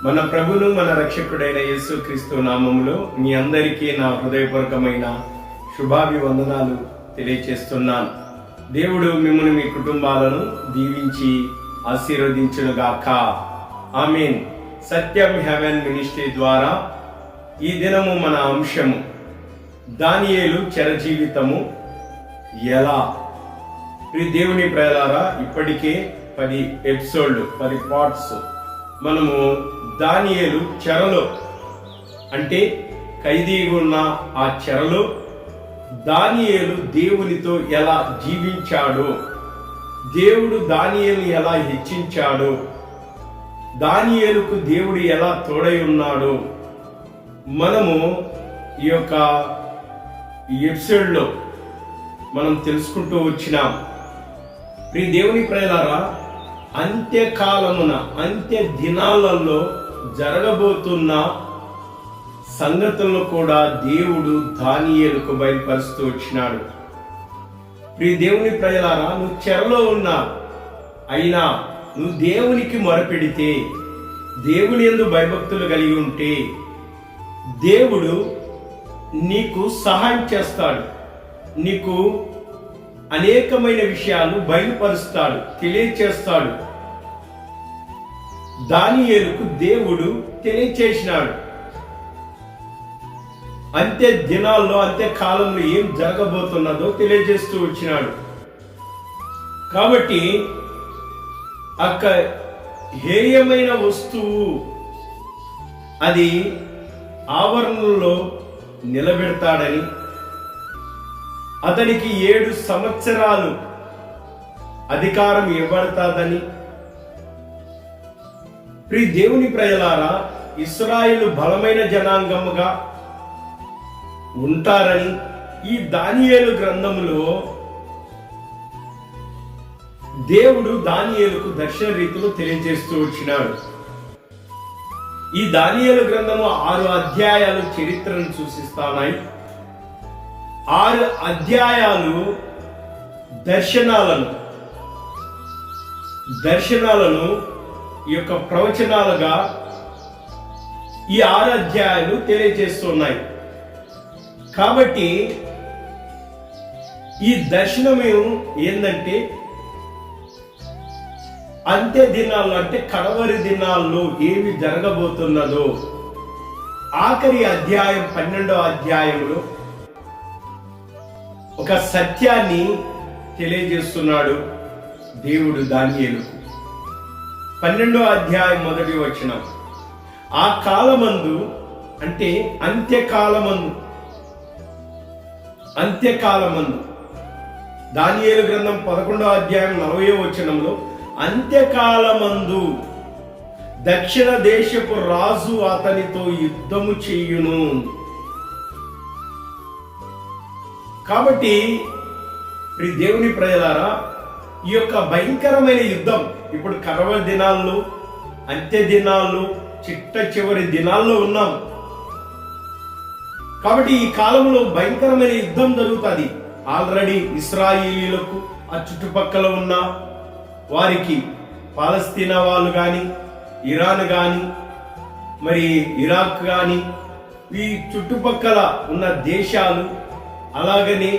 మన ప్రభును మన రక్షకుడైన యేసుక్రీస్తు నామములో మీ అందరికీ నా హృదయపూర్వకమైన శుభాభివందనాలు తెలియచేస్తున్నాను. దేవుడు మిమ్మల్ని మీ కుటుంబాలను దీవించి ఆశీర్వదించునుగాక. ఆమేన్. సత్యం హెవెన్ మినిస్ట్రీ ద్వారా ఈ దినము మన అంశము దానియేలు చెరజీవితము ఎలా. దేవుని ప్రేలారా, ఇప్పటికే 10 ఎపిసోడ్లు 10 పార్ట్స్ మనము దానియేలు చెరలో, అంటే ఖైదీగా ఉన్న ఆ చెరలో దానియేలు దేవునితో ఎలా జీవించాడో, దేవుడు దానియేలు ఎలా హెచ్చించాడో, దానియేలుకు దేవుడు ఎలా తోడై ఉన్నాడో మనము ఈ యొక్క ఎపిసోడ్లో మనం తెలుసుకుంటూ వచ్చినాం. దేవుని ప్రేలారా, అంత్యకాలమున అంత్య దినాలలో జరగబోతున్న సంగతులను కూడా దేవుడు దానియేలుకు బయలుపరుస్తూ వచ్చినాడు. దేవుని ప్రేలారా, నువ్వు చెరలో ఉన్నా అయినా నువ్వు దేవునికి మొరపెడితే, దేవుని యందు భయభక్తులు కలిగి ఉంటే దేవుడు నీకు సహాయం చేస్తాడు. నీకు అనేకమైన విషయాలు బయలుపరుస్తాడు, తెలియచేస్తాడు. దానియేలుకు దేవుడు తెలియచేసినాడు. అంత్య దినాల్లో, అంత్య కాలంలో ఏం జరగబోతున్నదో తెలియజేస్తూ వచ్చినాడు. కాబట్టి హేయమైన వస్తువు అది ఆవరణలో నిలబెడతాడని, అతనికి 7 సంవత్సరాలు అధికారం ఇవ్వబడతాదని, దేవుని ప్రజలారా, ఇశ్రాయేలు బలమైన జనాంగముగా ఉంటారని ఈ దానియేలు గ్రంథములో దేవుడు దానియేలుకు దర్శన రీతిలో తెలియజేస్తూ వచ్చినాడు. ఈ దానియేలు గ్రంథము 6 అధ్యాయాలు చరిత్రను సూచిస్తున్నాయి. 6 అధ్యాయాలు దర్శనాలను ఈ యొక్క ప్రవచనాలుగా ఈ 6 అధ్యాయాలు తెలియజేస్తున్నాయి. కాబట్టి ఈ దర్శనం ఏంటంటే, అంత్య దినాల్లో, అంటే కడవరి దినాల్లో ఏమి జరగబోతున్నదో ఆఖరి అధ్యాయం 12వ అధ్యాయంలో ఒక సత్యాన్ని తెలియజేస్తున్నాడు దేవుడు దానియేలుకు. 12వ అధ్యాయం 1వ వచనం, ఆ కాలమందు, అంటే అంత్యకాలమందు దానియేలు గ్రంథం 11వ అధ్యాయం 40వ వచనంలో, అంత్యకాలమందు దక్షిణ దేశపు రాజు అతనితో యుద్ధము చేయును. కాబట్టి దేవుని ప్రజలారా, ఈ యొక్క భయంకరమైన యుద్ధం ఇప్పుడు కడవరి దినాల్లో, అంత్య దినాల్లో, చివరి దినాల్లో ఉన్నాం. కాబట్టి ఈ కాలంలో భయంకరమైన యుద్ధం జరుగుతుంది. ఆల్రెడీ ఇశ్రాయేలీయులకు, ఆ చుట్టుపక్కల ఉన్న వారికి, పాలస్తీనా వాళ్ళు కానీ, ఇరాన్ కానీ, మరి ఇరాక్ కానీ, ఈ చుట్టుపక్కల ఉన్న దేశాలు, అలాగనే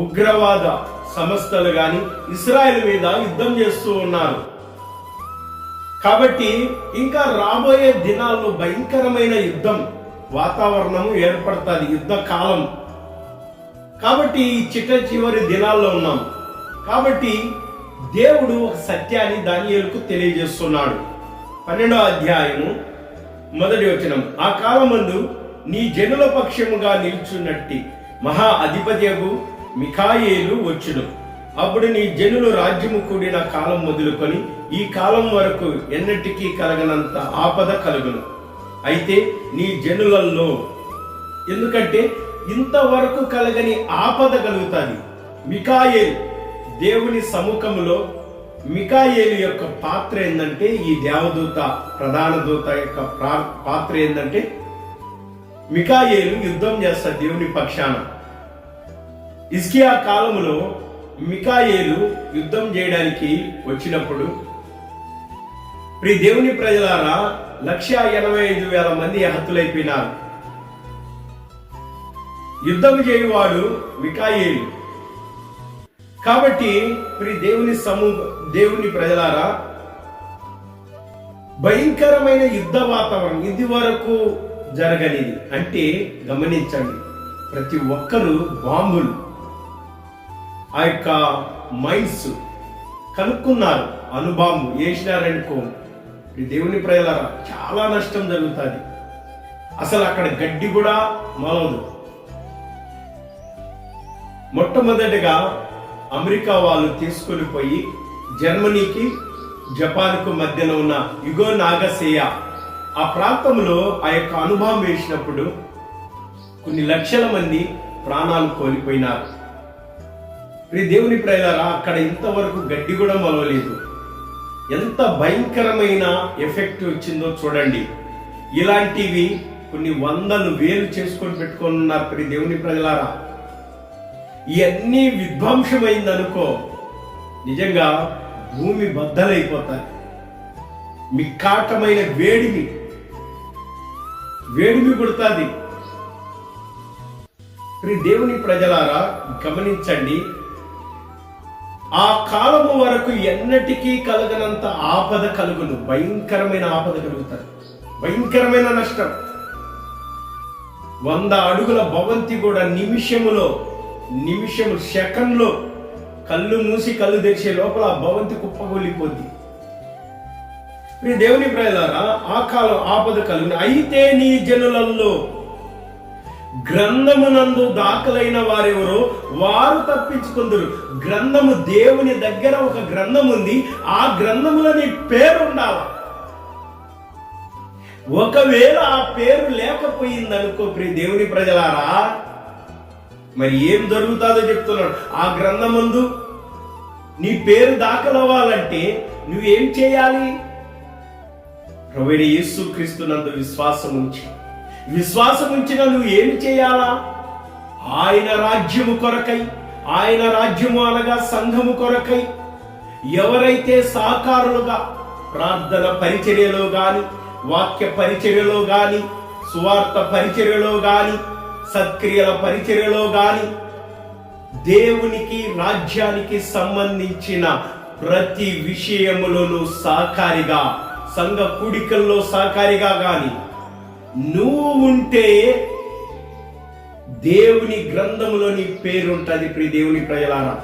ఉగ్రవాద సంస్థలు కానీ ఇశ్రాయేల్ మీద యుద్ధం చేస్తూ ఉన్నారు. కాబట్టి ఇంకా రాబోయే దినాల్లో భయంకరమైన యుద్ధం వాతావరణం ఏర్పడుతుంది, యుద్ధ కాలం. కాబట్టి ఈ చివరి దినాల్లో ఉన్నాం. కాబట్టి దేవుడు ఒక సత్యాన్ని దానియేలుకు తెలియజేస్తున్నాడు. 12వ అధ్యాయము 1వ వచనం, ఆ కాలమందు నీ జనుల పక్షముగా నిల్చున్నట్టి మహా అధిపతియగు మిఖాయేలు వచ్చును. అప్పుడు నీ జనులు రాజ్యము కూడిన కాలం మొదలుకొని ఈ కాలం వరకు ఎన్నటికీ కలగనంత ఆపద కలుగును. అయితే నీ జనులలో, ఎందుకంటే ఇంతవరకు కలగని ఆపద కలుగుతుంది. మిఖాయేలు, దేవుని సముఖంలో మిఖాయేలు యొక్క పాత్ర ఏంటంటే, ఈ దేవదూత, ప్రధాన దూత యొక్క పాత్ర ఏంటంటే, మిఖాయేలు యుద్ధం చేస్తాడు దేవుని పక్షాన. హిజ్కియా కాలంలో మిఖాయేలు యుద్ధం చేయడానికి వచ్చినప్పుడు, దేవుని ప్రజలారా, 185,000 మంది హతులైపోయినారు. యుద్ధం చేయువాడు మికాయేలు. కాబట్టి దేవుని ప్రజలారా, భయంకరమైన యుద్ధ వాతావరణం ఇది వరకు జరగనిది. అంటే గమనించండి, ప్రతి ఒక్కరు బాంబులు ఆ యొక్క మైన్స్ కనుక్కున్నారు, అణుబాంబు వేసినారనుకో దేవుని ప్రజలారా చాలా నష్టం జరుగుతుంది. అసలు అక్కడ గడ్డి కూడా మొలవదు. మొట్టమొదటిగా అమెరికా వాళ్ళు తీసుకొని పోయి జర్మనీకి జపాన్కు మధ్యన ఉన్న యుగో నాగసేయ ఆ ప్రాంతంలో ఆ యొక్క అణుబాంబు వేసినప్పుడు కొన్ని లక్షల మంది ప్రాణాలు కోల్పోయినారు. దేవుని ప్రజలారా, అక్కడ ఇంతవరకు గడ్డి కూడా మొలవలేదు. ఎంత భయంకరమైన ఎఫెక్ట్ వచ్చిందో చూడండి. ఇలాంటివి కొన్ని వందలు వేలు చేసుకొని పెట్టుకున్నారు దేవుని ప్రజలారా. ఇవన్నీ విధ్వంసమైందనుకో నిజంగా భూమి బద్దలైపోతాయి. మిక్కాటమైన వేడిమి పుడుతుంది. దేవుని ప్రజలారా గమనించండి, ఆ కాలము వరకు ఎన్నటికీ కలగనంత ఆపద కలుగును. భయంకరమైన ఆపద కలుగుతారు, భయంకరమైన నష్టం. 100 అడుగుల భవంతి కూడా నిమిషము సెకండ్లో కళ్ళు మూసి కళ్ళు తెరిచే లోపల ఆ భవంతి కుప్పగొలిపోద్ది. దేవుని ప్రజలారా, ఆ కాలం ఆపద కలుగును. అయితే నీ జనులలో గ్రంథమునందు దాఖలైన వారెవరో వారు తప్పించుకుందరు. గ్రంథము, దేవుని దగ్గర ఒక గ్రంథం ఉంది. ఆ గ్రంథములో నీ పేరు ఉండాలి. ఒకవేళ ఆ పేరు లేకపోయిందనుకో దేవుని ప్రజలారా, మరి ఏం జరుగుతుందో చెప్తున్నాడు. ఆ గ్రంథమందు నీ పేరు దాఖలవ్వాలంటే నువ్వేం చేయాలి? ప్రభువైన యేసుక్రీస్తునందు విశ్వాసం ఉంచిన నువ్వు ఏమి చేయాలా? ఆయన రాజ్యము కొరకై, ఆయన రాజ్యము అనగా సంఘము కొరకై ఎవరైతే సహకారులుగా ప్రార్థన పరిచర్యలో గాని, వాక్య పరిచర్యలో గాని, సువార్త పరిచర్యలో గాని, సత్క్రియల పరిచర్యలో గాని, దేవునికి రాజ్యానికి సంబంధించిన ప్రతి విషయములోనూ సహకారిగా, సంఘ కూడికల్లో సహకారిగా గాని నువ్వు ఉంటే దేవుని గ్రంథములో నీ పేరుంటది. దేవుని ప్రజలారా,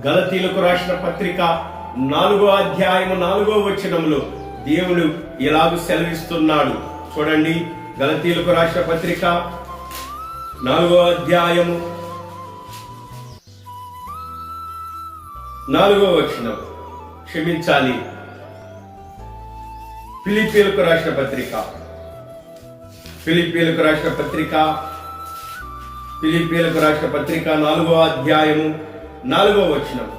గలతీయులకు రాసిన పత్రిక 4వ అధ్యాయము 4వ వచనంలో దేవుడు ఇలాగ సెలవిస్తున్నాడు. చూడండి, గలతీయులకు రాసిన పత్రిక 4వ అధ్యాయము 4వ వచనం, క్షమించాలి, ఫిలిప్పీయులకు రాసిన పత్రిక 4వ అధ్యాయము 4వ వచనం.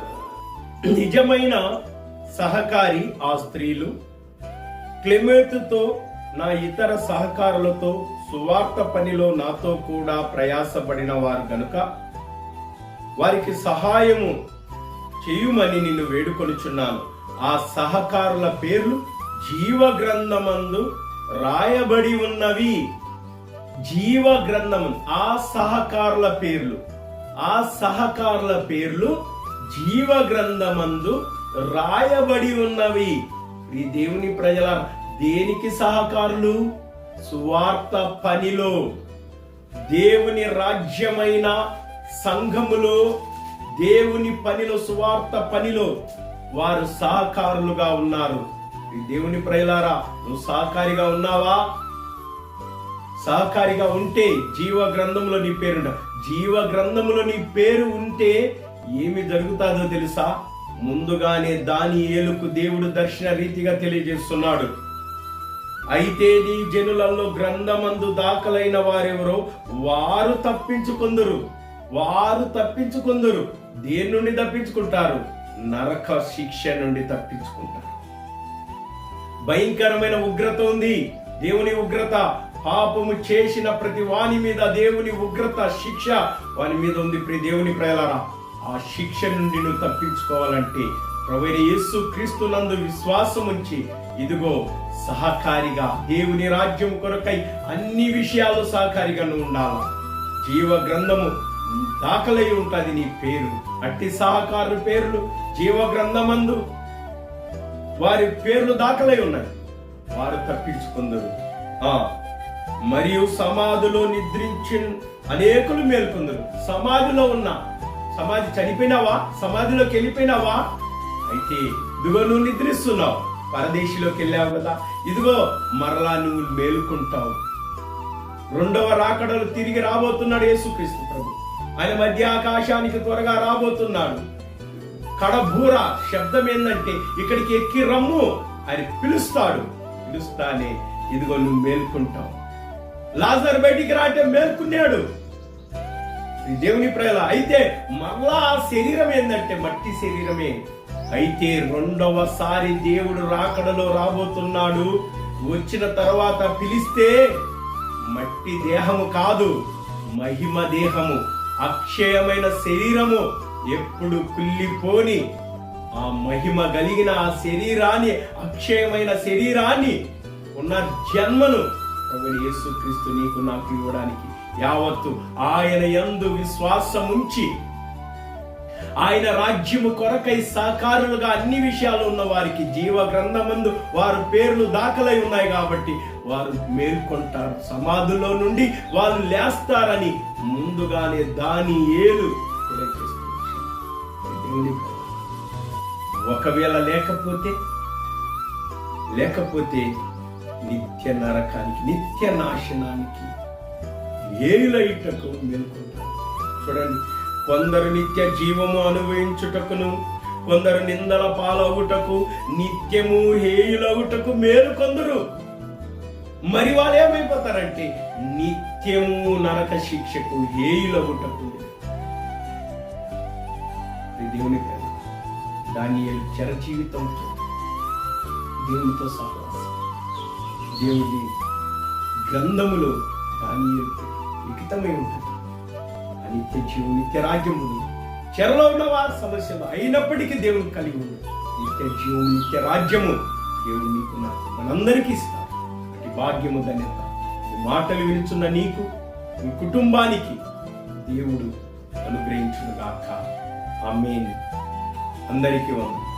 నిజమైన సహకారి ఆ స్త్రీలు క్లెమెతుతో నా ఇతర సహకారులతో సువార్త పనిలో నాతో కూడా ప్రయాసపడిన వారు గనుక వారికి సహాయము చేయుమని నిన్ను వేడుకొనుచున్నాను. ఆ సహకారుల పేర్లు జీవ గ్రంథమందు రాయబడి ఉన్నవి. జీవ గ్రంథము, ఆ సహకారుల పేర్లు జీవ గ్రంథమందు రాయబడి ఉన్నవి. ఈ దేవుని ప్రజల దేనికి సహకారులు? సువార్త పనిలో, దేవుని రాజ్యమైన సంఘములో, దేవుని పనిలో, సువార్త పనిలో వారు సహకారులుగా ఉన్నారు. దేవుని ప్రజలారా, నువ్వు సహకారిగా ఉన్నావా? సహకారిగా ఉంటే జీవ గ్రంథంలో నీ పేరు, జీవ గ్రంథంలో నీ పేరు ఉంటే ఏమి జరుగుతుందో తెలుసా? ముందుగానే దానియేలుకు దేవుడు దర్శన రీతిగా తెలియజేస్తున్నాడు. అయితే నీ జనులలో గ్రంథమందు దాఖలైన వారెవరో వారు తప్పించుకుందరు. దేని నుండి తప్పించుకుంటారు? నరక శిక్ష నుండి తప్పించుకుంటారు. భయంకరమైన ఉగ్రత ఉంది, దేవుని ఉగ్రత. పాపము చేసిన ప్రతి వాని మీద దేవుని ఉగ్రత, శిక్ష వాని మీద ఉంది. దేవుని ప్రజలారా, ఆ శిక్ష నుండి నువ్వు తప్పించుకోవాలంటే ప్రభువైన యేసు క్రీస్తునందు విశ్వాసం ఉంచి ఇదిగో సహకారిగా దేవుని రాజ్యం కొరకై అన్ని విషయాలు సహకారిగా నువ్వు ఉండాలా. జీవ గ్రంథము దాఖలై ఉంటది నీ పేరు. అట్టి సహకారుల పేర్లు జీవ గ్రంథమందు వారి పేర్లు దాఖలై ఉన్నాయి. వారు తప్పించుకుందరు. మరియు సమాధిలో నిద్రించి అనేకులు మేల్కొందరు. సమాధిలో ఉన్నా, సమాధి చనిపోయినావా, సమాధిలోకి వెళ్ళిపోయినావా, అయితే ఇదిగో నువ్వు నిద్రిస్తున్నావు, పరదేశిలోకి వెళ్ళావు కదా, ఇదిగో మరలా నువ్వు మేలుకుంటావు. రెండవ రాకడలు తిరిగి రాబోతున్నాడు యేసుక్రీస్తు ప్రభు. ఆయన మధ్య ఆకాశానికి త్వరగా రాబోతున్నాడు. కడబూర శబ్దం ఏంటంటే ఇక్కడికి ఎక్కి రమ్ము అని పిలుస్తాడు. పిలుస్తానే ఇదిగో నువ్వు మేల్కుంటావు. లాజరు బయటికి రాటే మేల్కున్నాడు దేవుని ప్రజల. అయితే మరలా ఆ శరీరం ఏంటంటే మట్టి శరీరమే. అయితే రెండవసారి దేవుడు రాకడలో రాబోతున్నాడు. వచ్చిన తర్వాత పిలిస్తే మట్టి దేహము కాదు, మహిమ దేహము, అక్షయమైన శరీరము, ఎప్పుడు కుళ్ళిపోని ఆ మహిమ కలిగిన ఆ శరీరాన్ని, అక్షయమైన శరీరాన్ని, ఉన్న జన్మను ప్రభువైన యేసుక్రీస్తు నీకు నాకు ఇవ్వడానికి యావత్తు ఆయన యందు విశ్వాసం ఉంచి ఆయన రాజ్యము కొరకై సహకారులుగా అన్ని విషయాలు ఉన్న వారికి జీవ గ్రంథమందు వారి పేర్లు దాఖలై ఉన్నాయి కాబట్టి వారు మేల్కొంటారు. సమాధుల్లో నుండి వాళ్ళు లేస్తారని ముందుగానే దానియేలు తెలియజేస్తుంది. ఒకవేళ లేకపోతే నిత్య నరకానికి, నిత్య నాశనానికి ఏయులైటకు మేల్కొంటారు. చూడండి, కొందరు నిత్య జీవము అనుభవించుటకును, కొందరు నిందల పాలవుటకు, నిత్యము హేయులవుటకు మేలుకొందరు. మరి వాళ్ళు ఏమైపోతారంటే నిత్యము నరక శిక్షకు హేయులవుటకు. దేవుని దానియేలు చెర జీవితంతో దేవునితో సహవాసం, దేవుని గ్రంథములో దానియేలు లిఖితమై ఉంటుంది. నిత్య జీవం, నిత్య రాజ్యము, చెరలో ఉన్నవా సమస్యలు అయినప్పటికీ దేవుని కలిగి ఉంది. నిత్య జీవం, నిత్య రాజ్యము దేవుడు నీకు నాకు మనందరికీ ఇస్తారు. అటు భాగ్యము, ధన్యత ఈ మాటలు వినుచున్న నీకు, నీ కుటుంబానికి దేవుడు అనుగ్రహించును గాక. ఆమేన్. అందరికీ వందనాలు.